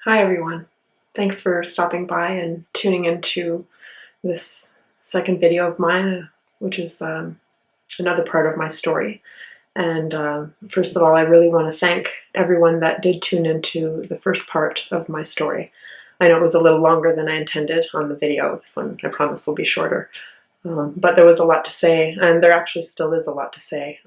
Hi everyone. Thanks for stopping by and tuning into this second video of mine, which is another part of my story. And first of all, I really want to thank everyone that did tune into the first part of my story. I know it was a little longer than I intended on the video. This one, I promise, will be shorter. But there was a lot to say, and there actually still is a lot to say.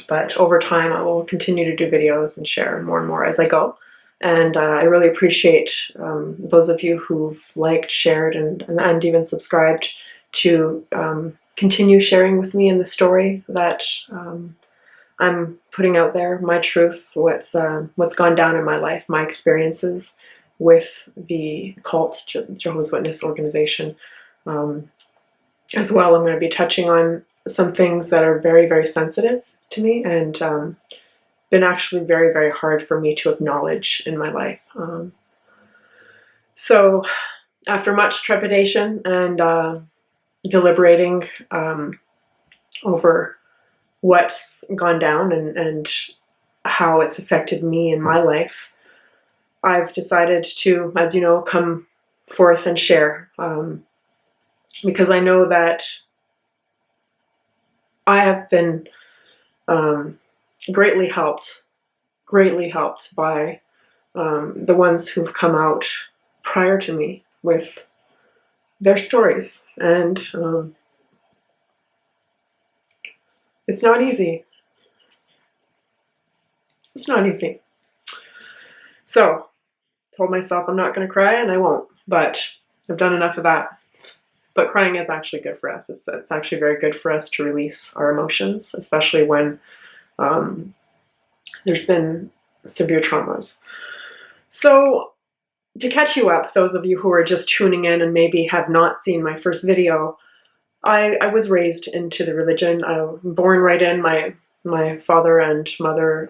But over time, I will continue to do videos and share more and more as I go. And I really appreciate those of you who've liked, shared, and even subscribed to continue sharing with me in the story that I'm putting out there, my truth, what's gone down in my life, my experiences with the cult, Jehovah's Witness organization. As well, I'm going to be touching on some things that are very, very sensitive to me and been actually very, very hard for me to acknowledge in my life. So after much trepidation and deliberating over what's gone down and how it's affected me in my life, I've decided to, as you know, come forth and share, because I know that I have been greatly helped by the ones who've come out prior to me with their stories. And it's not easy. It's not easy. So, told myself I'm not going to cry, and I won't, but I've done enough of that. But crying is actually good for us. It's actually very good for us to release our emotions, especially when there's been severe traumas. So to catch you up, those of you who are just tuning in and maybe have not seen my first video, I was raised into the religion. I was born right in. My father and mother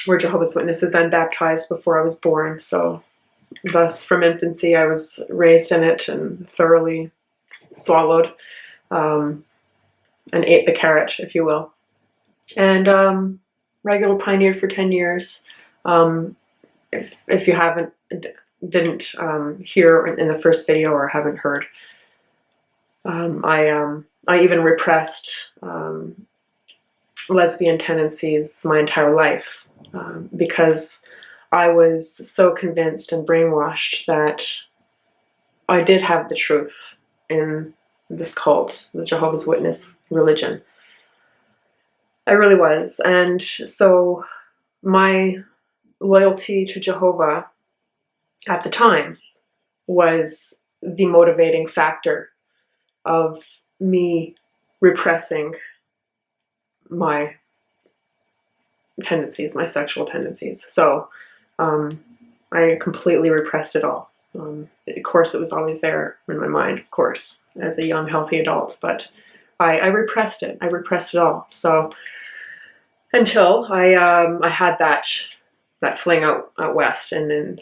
were Jehovah's Witnesses and baptized before I was born. So thus, from infancy, I was raised in it and thoroughly swallowed and ate the carrot, if you will. And regular pioneered for 10 years. If you didn't hear in the first video or haven't heard, I even repressed lesbian tendencies my entire life because I was so convinced and brainwashed that I did have the truth in this cult, the Jehovah's Witness religion. I really was. And so my loyalty to Jehovah at the time was the motivating factor of me repressing my tendencies, my sexual tendencies. So I completely repressed it all. Of course, it was always there in my mind, of course, as a young, healthy adult, but I repressed it. I repressed it all. So until I had that fling out west and in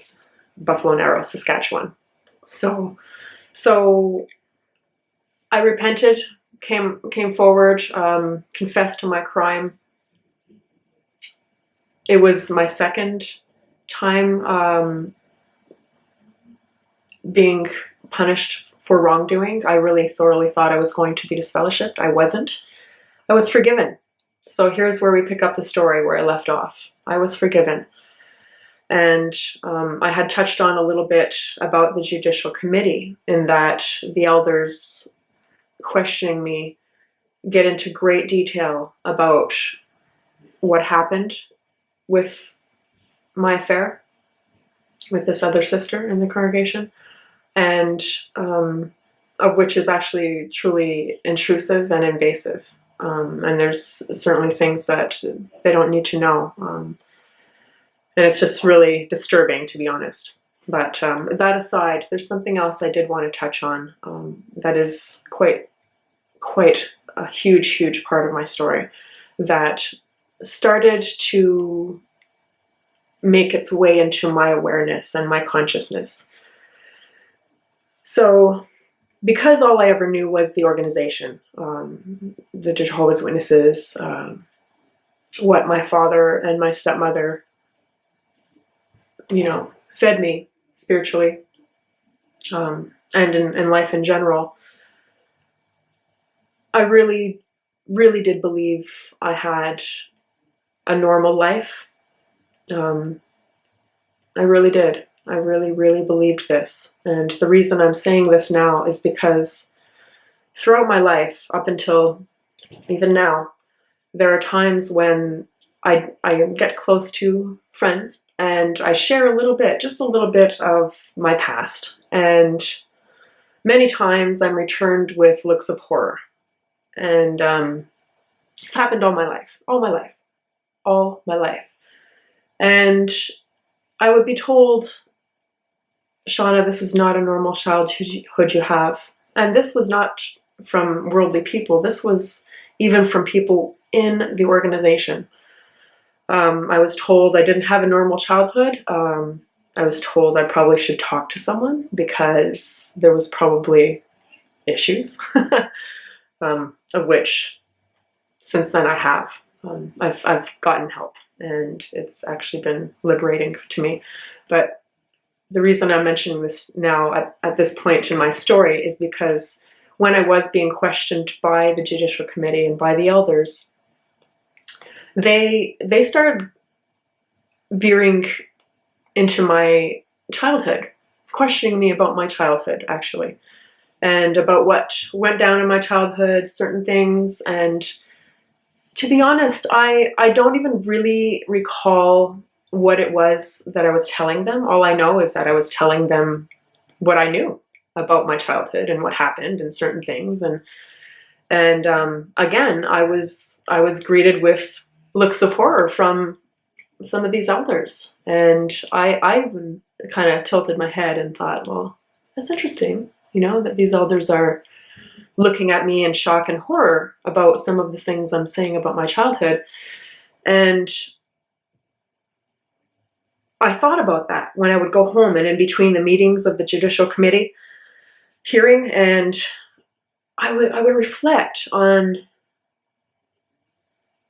Buffalo Narrow, Saskatchewan. So I repented, came forward, confessed to my crime. It was my second time being punished for wrongdoing. I really thoroughly thought I was going to be disfellowshipped. I wasn't. I was forgiven. So here's where we pick up the story where I left off. I was forgiven. And I had touched on a little bit about the Judicial Committee, in that the elders questioning me get into great detail about what happened with my affair with this other sister in the congregation, and of which is actually truly intrusive and invasive. And there's certainly things that they don't need to know. And it's just really disturbing, to be honest. But that aside, there's something else I did want to touch on that is quite a huge part of my story that started to make its way into my awareness and my consciousness. So because all I ever knew was the organization, the Jehovah's Witnesses, what my father and my stepmother fed me spiritually, and in life in general. I really, really did believe I had a normal life. I really did. I really, really believed this. And the reason I'm saying this now is because throughout my life, up until even now, there are times when I get close to friends and I share a little bit, just a little bit of my past. And many times I'm returned with looks of horror. And it's happened all my life, all my life, all my life. And I would be told, Shauna, this is not a normal childhood you have. And this was not from worldly people. This was even from people in the organization. I was told I didn't have a normal childhood. I was told I probably should talk to someone because there was probably issues, of which since then I have. I've gotten help, and it's actually been liberating to me. But the reason I'm mentioning this now at this point in my story is because when I was being questioned by the Judicial Committee and by the elders, they started veering into my childhood, questioning me about my childhood, actually, and about what went down in my childhood, certain things. And to be honest, I don't even really recall what it was that I was telling them. All I know is that I was telling them what I knew about my childhood and what happened and certain things. And again, I was greeted with looks of horror from some of these elders. And I even kind of tilted my head and thought, well, that's interesting, that these elders are looking at me in shock and horror about some of the things I'm saying about my childhood. And I thought about that when I would go home and in between the meetings of the Judicial Committee hearing, and I would reflect on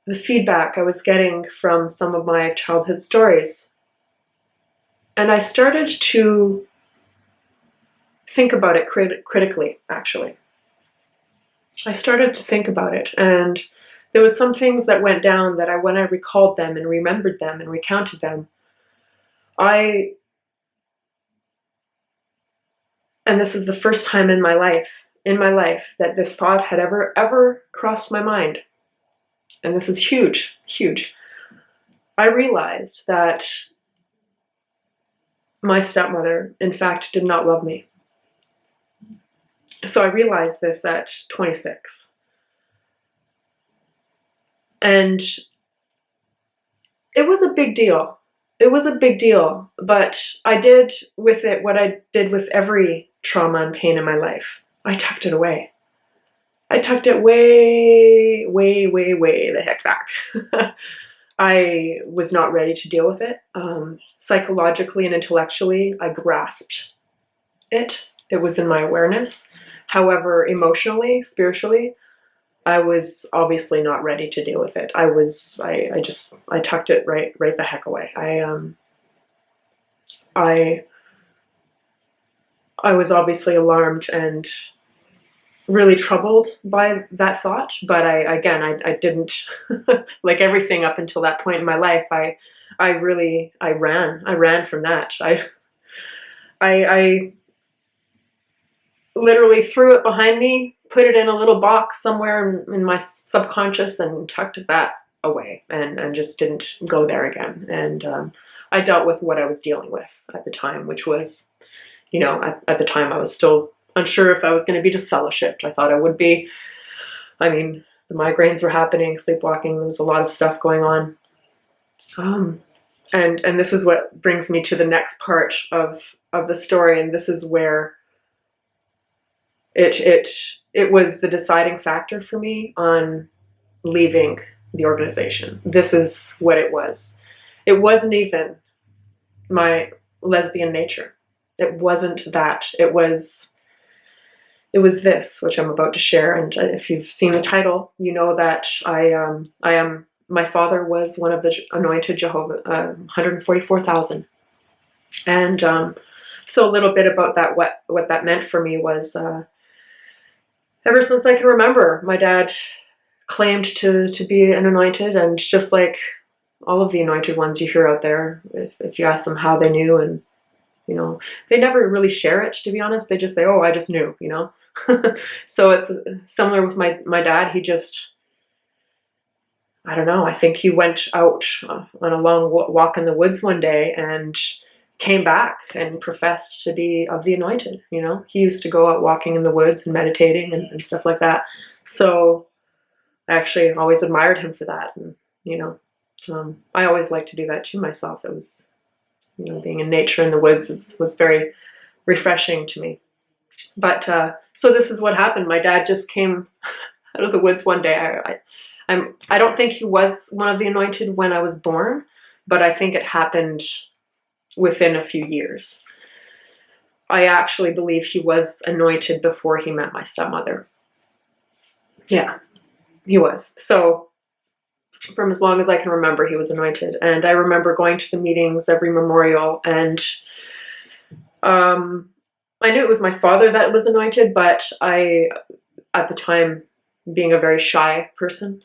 the feedback I was getting from some of my childhood stories. And I started to think about it critically, actually. I started to think about it, and there was some things that went down that when I recalled them and remembered them and recounted them, and this is the first time in my life that this thought had ever crossed my mind. And this is huge, huge. I realized that my stepmother, in fact, did not love me. So I realized this at 26. And it was a big deal. It was a big deal, but I did with it what I did with every trauma and pain in my life. I tucked it away. I tucked it way, way, way, way the heck back. I was not ready to deal with it. Psychologically and intellectually, I grasped it. It was in my awareness. However, emotionally, spiritually, I was obviously not ready to deal with it. I tucked it right the heck away. I was obviously alarmed and really troubled by that thought, but I didn't, like everything up until that point in my life, I ran from that. I literally threw it behind me, put it in a little box somewhere in my subconscious and tucked that away and just didn't go there again. And I dealt with what I was dealing with at the time, which was, at the time I was still unsure if I was going to be disfellowshipped. I thought I would be. I mean, the migraines were happening, sleepwalking, there was a lot of stuff going on. And this is what brings me to the next part of the story, and this is where it was the deciding factor for me on leaving the organization. This is what it was. It wasn't even my lesbian nature. It wasn't that. It was this, which I'm about to share. And if you've seen the title, you know that my father was one of the Anointed Jehovah, 144,000. And so a little bit about that, what that meant for me was, ever since I can remember, my dad claimed to be an anointed, and just like all of the anointed ones you hear out there, if you ask them how they knew, and they never really share it, to be honest. They just say, oh, I just knew, So it's similar with my dad. He just, I don't know, I think he went out on a long walk in the woods one day and came back and professed to be of the anointed. He used to go out walking in the woods and meditating and stuff like that. So I actually always admired him for that. And, I always like to do that too myself. It was, being in nature in the woods was very refreshing to me. But so this is what happened. My dad just came out of the woods one day. I don't think he was one of the anointed when I was born, but I think it happened within a few years. I actually believe he was anointed before he met my stepmother. Yeah, he was. So from as long as I can remember, he was anointed. And I remember going to the meetings every memorial, and I knew it was my father that was anointed, but at the time, being a very shy person,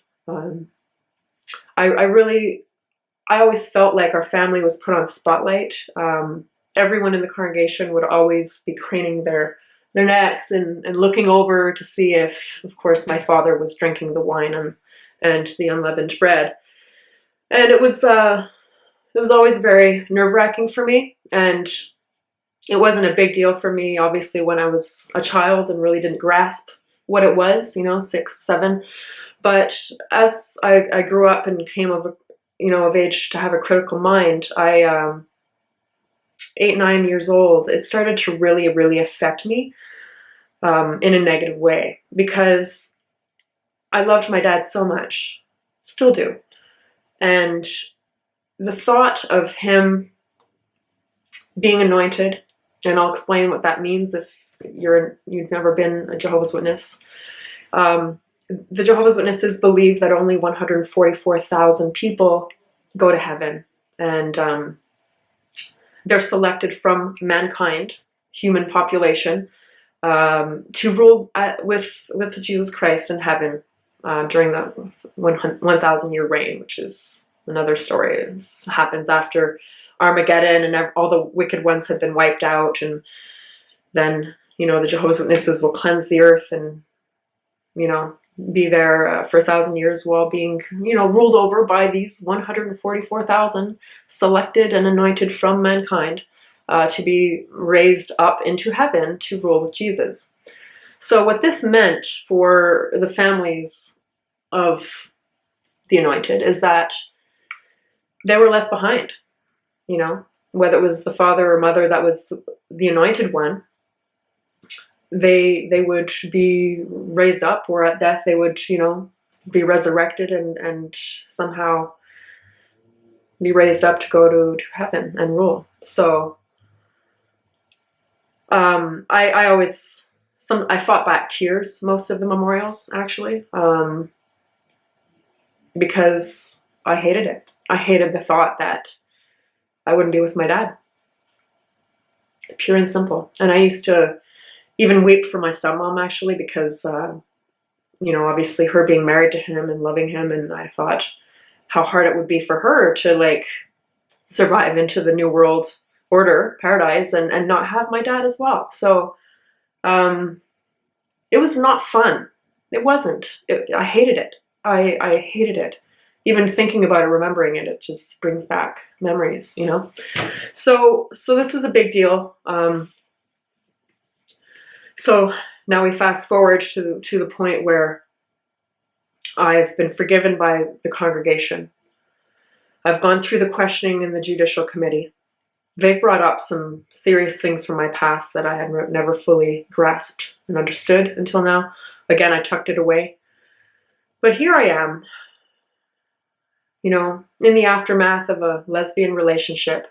I always felt like our family was put on spotlight. Everyone in the congregation would always be craning their necks and looking over to see if, of course, my father was drinking the wine and the unleavened bread. And it was always very nerve-wracking for me, and it wasn't a big deal for me, obviously, when I was a child and really didn't grasp what it was, 6, 7. But as I grew up and came of age to have a critical mind, 8, 9 years old, it started to really, really affect me in a negative way, because I loved my dad so much, still do. And the thought of him being anointed, and I'll explain what that means if you've never been a Jehovah's Witness. The Jehovah's Witnesses believe that only 144,000 people go to heaven, and they're selected from mankind, human population, to rule with Jesus Christ in heaven during the 1,000-year reign, which is another story. It happens after Armageddon, and all the wicked ones have been wiped out, and then the Jehovah's Witnesses will cleanse the earth and be there for 1,000 years while being ruled over by these 144,000 selected and anointed from mankind to be raised up into heaven to rule with Jesus. So what this meant for the families of the anointed is that they were left behind. Whether it was the father or mother that was the anointed one, they would be raised up, or at death they would be resurrected and somehow be raised up to go to heaven and rule. So I fought back tears most of the memorials, actually, because I hated it. I hated the thought that I wouldn't be with my dad. Pure and simple. And I used to even weep for my stepmom, actually, because, obviously her being married to him and loving him, and I thought how hard it would be for her to, survive into the New World Order, paradise, and not have my dad as well. So it was not fun. It wasn't. I hated it. I hated it. Even thinking about it, remembering it, it just brings back memories, So this was a big deal. So now we fast forward to the point where I've been forgiven by the congregation. I've gone through the questioning in the Judicial Committee. They've brought up some serious things from my past that I had never fully grasped and understood until now. Again, I tucked it away. But here I am, in the aftermath of a lesbian relationship,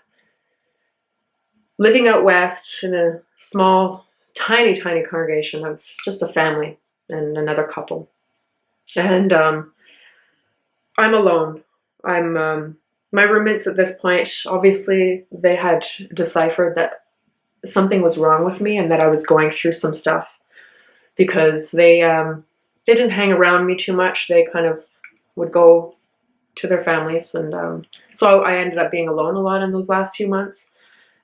living out west in a small, tiny, tiny congregation of just a family and another couple. And I'm alone. I'm My roommates at this point, obviously, they had deciphered that something was wrong with me and that I was going through some stuff, because they didn't hang around me too much. They kind of would go to their families, and so I ended up being alone a lot in those last few months,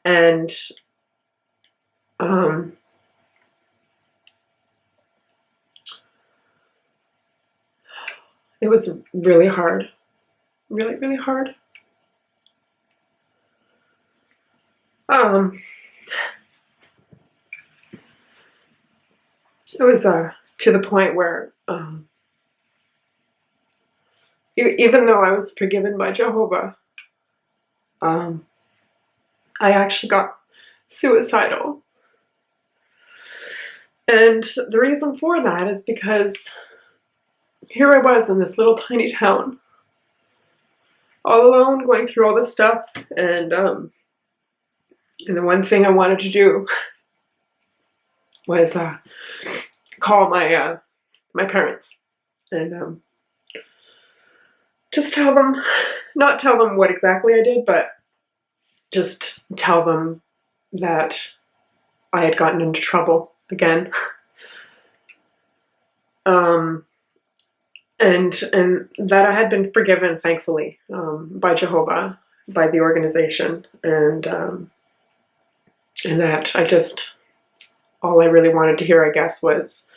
and it was really hard, really, really hard. It was to the point where even though I was forgiven by Jehovah, I actually got suicidal. And the reason for that is because here I was in this little tiny town, all alone, going through all this stuff, and the one thing I wanted to do was call my my parents and just tell them, not tell them what exactly I did, but just tell them that I had gotten into trouble again. And that I had been forgiven, thankfully, by Jehovah, by the organization, and that I just, all I really wanted to hear, I guess, was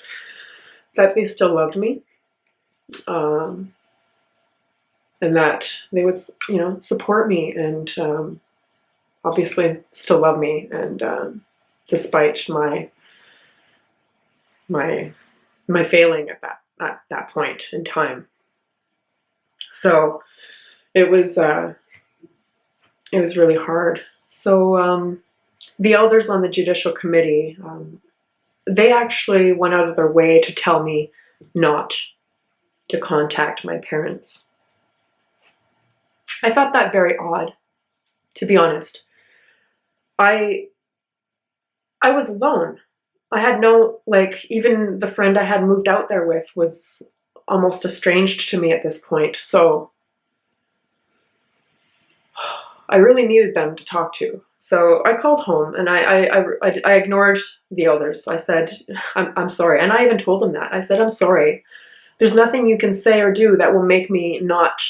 that they still loved me, and that they would, support me, and obviously still love me, and despite my failing at that point in time. So it was really hard. So the elders on the Judicial Committee, they actually went out of their way to tell me not to contact my parents. I thought that very odd, to be honest. I was alone. I had no, even the friend I had moved out there with was almost estranged to me at this point. So I really needed them to talk to. So I called home, and I ignored the elders. I said, I'm sorry. And I even told them that. I said, I'm sorry. There's nothing you can say or do that will make me not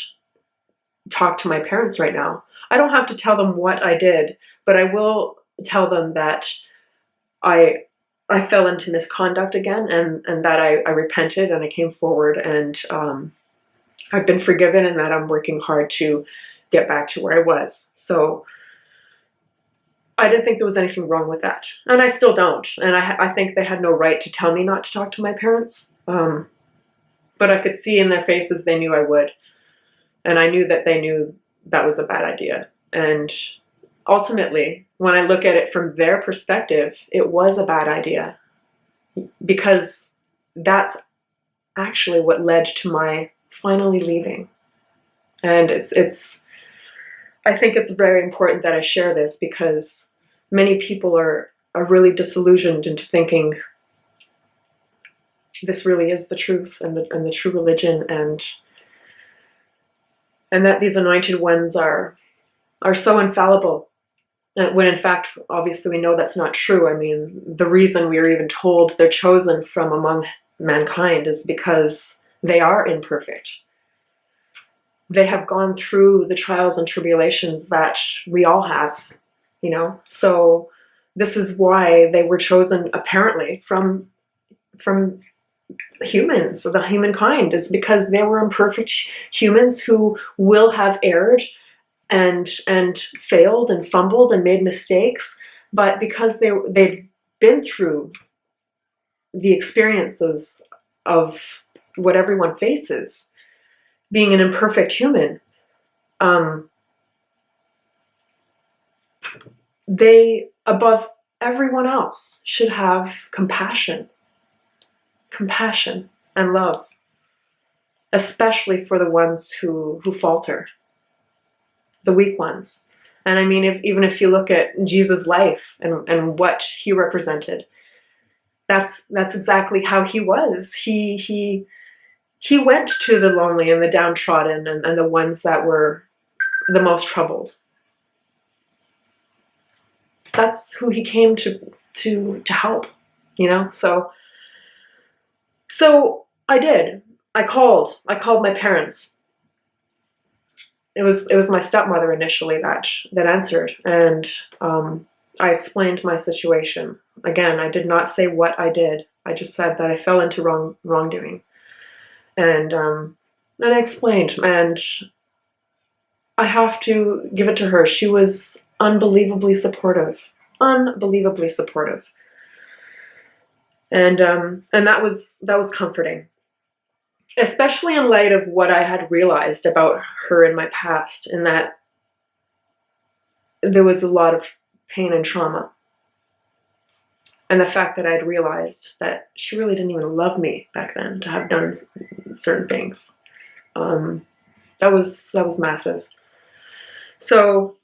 talk to my parents right now. I don't have to tell them what I did, but I will tell them that I fell into misconduct again, and that I repented, and I came forward, and I've been forgiven, and that I'm working hard to get back to where I was. So I didn't think there was anything wrong with that, and I still don't. And I think they had no right to tell me not to talk to my parents, but I could see in their faces they knew I would, and I knew that they knew that was a bad idea. And ultimately, when I look at it from their perspective, it was a bad idea, because that's actually what led to my finally leaving. And I think it's very important that I share this, because many people are really disillusioned into thinking this really is the truth and the true religion, and that these anointed ones are so infallible. When in fact, obviously, we know that's not true. I mean, the reason we are even told they're chosen from among mankind is because they are imperfect. They have gone through the trials and tribulations that we all have, So this is why they were chosen, apparently, from humans, so the humankind, is because they were imperfect humans who will have erred and failed and fumbled and made mistakes, but because they'd been through the experiences of what everyone faces, being an imperfect human, they, above everyone else, should have compassion and love, especially for the ones who falter, the weak ones. And I mean, even if you look at Jesus' life and what he represented, that's exactly how he was. He went to the lonely and the downtrodden and the ones that were the most troubled. That's who he came to help, you know? So I did. I called my parents. It was my stepmother initially that answered, and I explained my situation. Again, I did not say what I did. I just said that I fell into wrongdoing, and I explained, and I have to give it to her. She was unbelievably supportive, unbelievably supportive, and that was comforting, especially in light of what I had realized about her in my past, in that there was a lot of pain and trauma. And the fact that I'd realized that she really didn't even love me back then to have done certain things. That was massive. So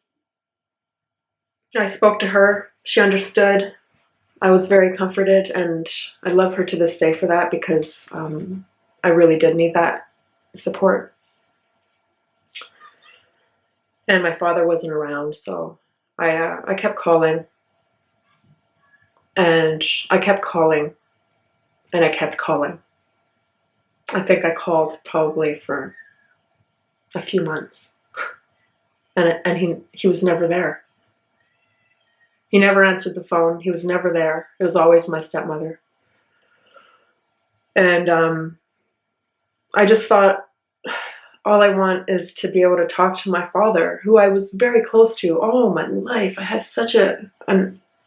I spoke to her. She understood. I was very comforted, and I love her to this day for that, because I really did need that support. And my father wasn't around, so I kept calling. And I kept calling, and I kept calling. I think I called probably for a few months, and he was never there. He never answered the phone. He was never there. It was always my stepmother. And I just thought, all I want is to be able to talk to my father, who I was very close to all my life. I had such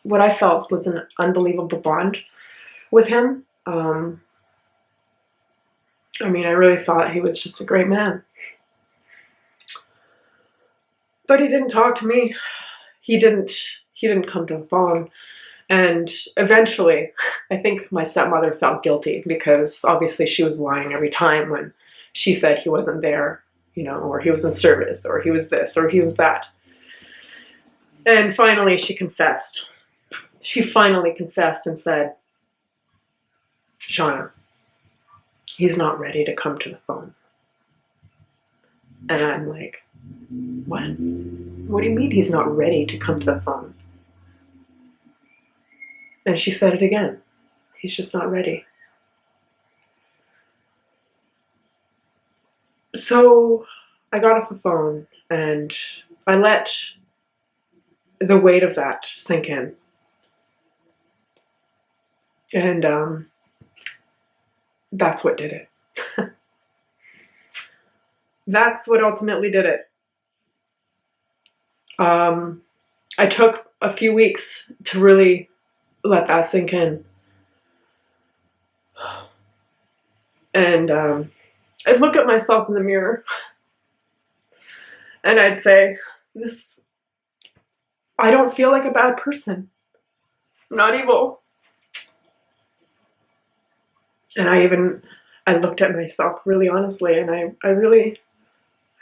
what I felt was an unbelievable bond with him. I mean, I really thought he was just a great man. But he didn't talk to me. He didn't come to the phone. And eventually, I think my stepmother felt guilty, because obviously she was lying every time when she said he wasn't there, you know, or he was in service, or he was this, or he was that. And finally she confessed. She finally confessed and said, "Shauna, he's not ready to come to the phone." And I'm like, what? What do you mean he's not ready to come to the phone? And she said it again. He's just not ready. So I got off the phone, and I let the weight of that sink in. And that's what did it. That's what ultimately did it. I took a few weeks to really let that sink in. And I'd look at myself in the mirror, and I'd say, I don't feel like a bad person. I'm not evil. And I looked at myself really honestly, and I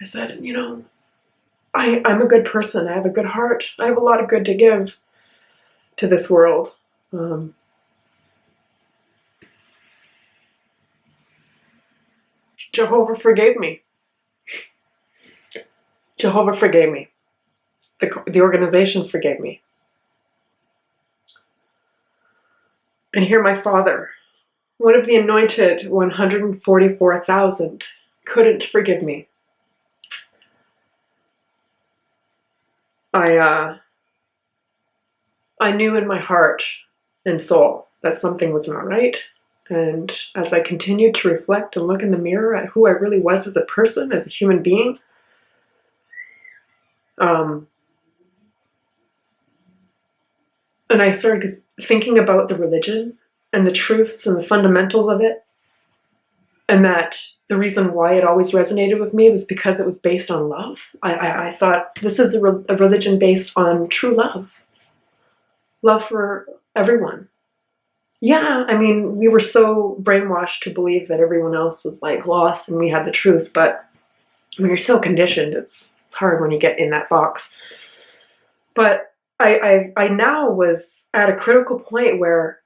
said, you know, I'm a good person. I have a good heart. I have a lot of good to give to this world. Jehovah forgave me. Jehovah forgave me. The organization forgave me. And here my father, one of the anointed 144,000, couldn't forgive me. I knew in my heart and soul that something was not right. And as I continued to reflect and look in the mirror at who I really was as a person, as a human being, and I started thinking about the religion and the truths and the fundamentals of it, and that the reason why it always resonated with me was because it was based on love. I thought, this is a religion based on true love. Love for everyone. Yeah, I mean, we were so brainwashed to believe that everyone else was like lost and we had the truth, but when you're so conditioned, it's hard when you get in that box. But I now was at a critical point where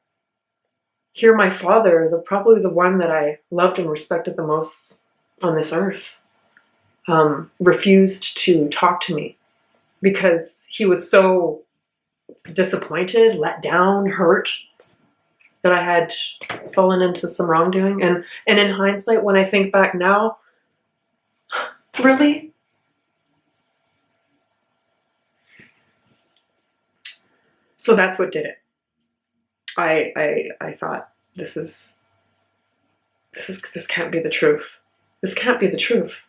here my father, probably the one that I loved and respected the most on this earth, refused to talk to me because he was so disappointed, let down, hurt that I had fallen into some wrongdoing. And in hindsight, when I think back now, really? So that's what did it. I thought, this can't be the truth. This can't be the truth.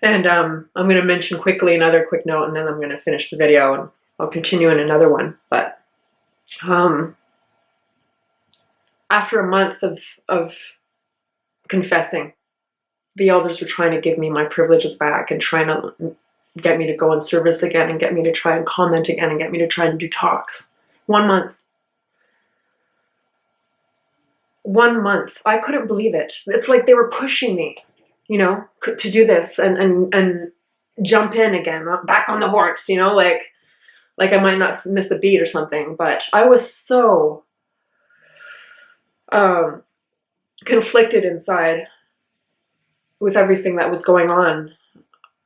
And I'm going to mention quickly another quick note, and then I'm going to finish the video, and I'll continue in another one. But after a month of confessing, the elders were trying to give me my privileges back and trying to get me to go in service again and get me to try and comment again and get me to try and do talks. 1 month. 1 month. I couldn't believe it. It's like they were pushing me, you know, to do this and jump in again, back on the horse, you know, like I might not miss a beat or something. But I was so conflicted inside with everything that was going on.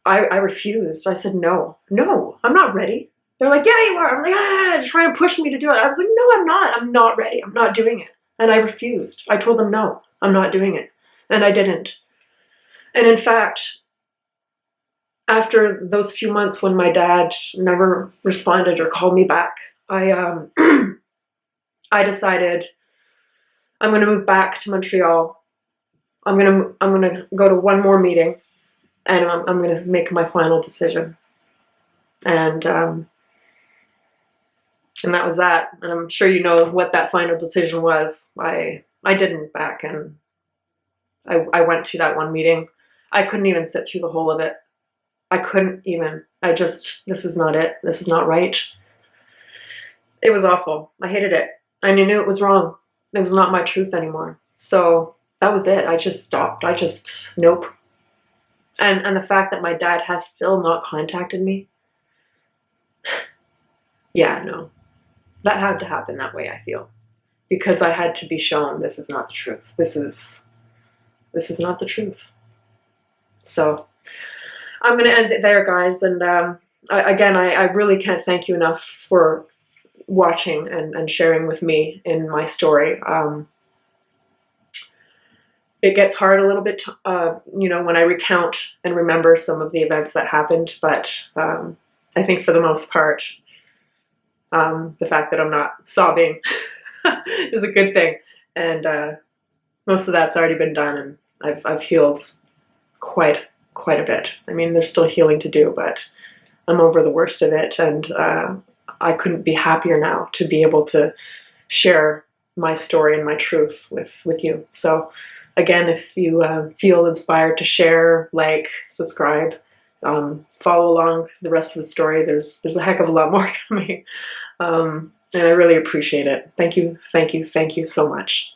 I refused. I said, no, I'm not ready. They're like, yeah, you are. I'm like, trying to push me to do it. I was like, no, I'm not. I'm not ready. I'm not doing it. And I refused. I told them, no, I'm not doing it. And I didn't. And in fact, after those few months when my dad never responded or called me back, I decided I'm going to move back to Montreal. I'm going to go to one more meeting, and I'm going to make my final decision. And that was that. And I'm sure you know what that final decision was. I did move back, and I went to that one meeting. I couldn't even sit through the whole of it. I couldn't even. This is not it. This is not right. It was awful. I hated it. I knew it was wrong. It was not my truth anymore. So that was it. I just stopped. Nope. And the fact that my dad has still not contacted me. Yeah, no. That had to happen that way, I feel. Because I had to be shown this is not the truth. This is not the truth. So I'm going to end it there, guys. And I really can't thank you enough for watching and sharing with me in my story. It gets hard a little bit, you know, when I recount and remember some of the events that happened. But I think for the most part, the fact that I'm not sobbing is a good thing. And most of that's already been done, and I've healed quite a bit. I mean, there's still healing to do, but I'm over the worst of it. And I couldn't be happier now to be able to share my story and my truth with you. So again, if you feel inspired to share, like, subscribe, follow along the rest of the story. There's a heck of a lot more coming. And I really appreciate it. Thank you so much.